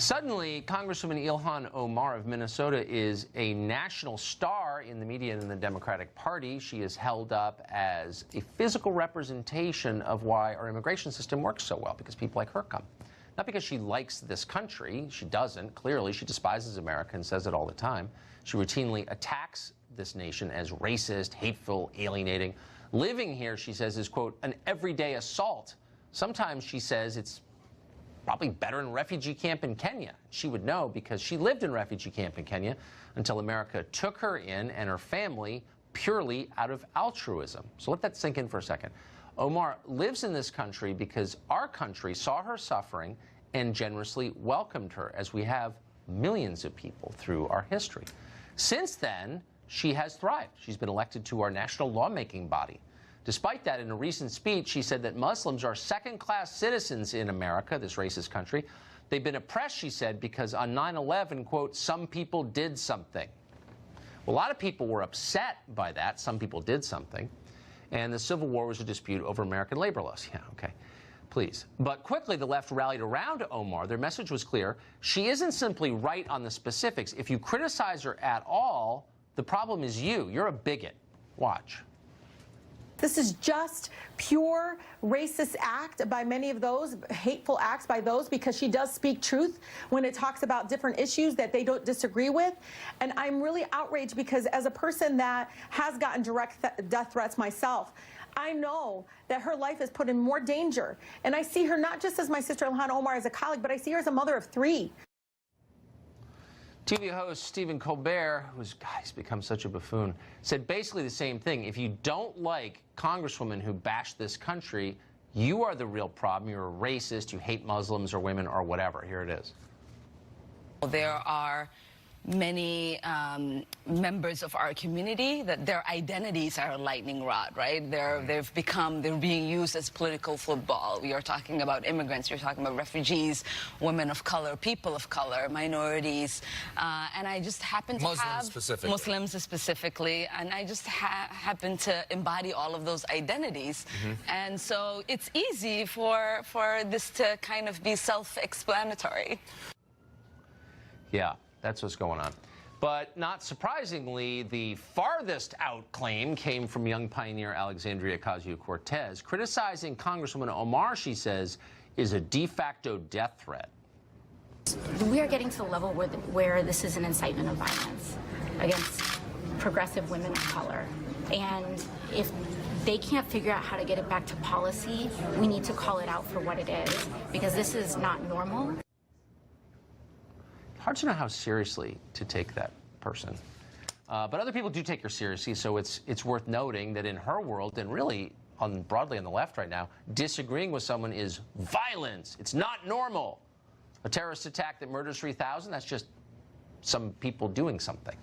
Suddenly, Congresswoman Ilhan Omar of Minnesota is a national star in the media and in the Democratic Party. She is held up as a physical representation of why our immigration system works so well, because people like her come. Not because she likes this country. She doesn't. Clearly, she despises America and says it all the time. She routinely attacks this nation as racist, hateful, alienating. Living here, she says, is, quote, an everyday assault. Sometimes, she says, it's probably better in a refugee camp in Kenya. She would know because she lived in a refugee camp in Kenya until America took her in and her family purely out of altruism. So let that sink in for a second. Omar lives in this country because our country saw her suffering and generously welcomed her, as we have millions of people through our history. Since then, she has thrived. She's been elected to our national lawmaking body. Despite that, in a recent speech, she said that Muslims are second-class citizens in America, this racist country. They've been oppressed, she said, because on 9/11, quote, some people did something. Well, a lot of people were upset by that. Some people did something. And the Civil War was a dispute over American labor laws. Yeah, okay. Please. But quickly, the left rallied around Omar. Their message was clear. She isn't simply right on the specifics. If you criticize her at all, the problem is you. You're a bigot. Watch. This is just pure racist act by many of those, hateful acts by those, because she does speak truth when it talks about different issues that they don't disagree with. And I'm really outraged because as a person that has gotten direct death threats myself, I know that her life is put in more danger. And I see her not just as my sister Ilhan Omar as a colleague, but I see her as a mother of 3. TV host Stephen Colbert, he's become such a buffoon, said basically the same thing. If you don't like congresswomen who bash this country, you are the real problem. You're a racist, you hate Muslims or women or whatever. Here it is. There are many members of our community that their identities are a lightning rod, right? They're being used as political football. We are talking about immigrants, you're talking about refugees, women of color, people of color, minorities, and I just happen to Muslims specifically, and I just happen to embody all of those identities. And so it's easy for this to kind of be self-explanatory. Yeah. That's what's going on. But not surprisingly, the farthest out claim came from young pioneer Alexandria Ocasio-Cortez. Criticizing Congresswoman Omar, she says, is a de facto death threat. We are getting to the level where this is an incitement of violence against progressive women of color. And if they can't figure out how to get it back to policy, we need to call it out for what it is, because this is not normal. Hard to know how seriously to take that person. But other people do take her seriously, so it's worth noting that in her world, and really broadly on the left right now, disagreeing with someone is violence. It's not normal. A terrorist attack that murders 3,000, that's just some people doing something.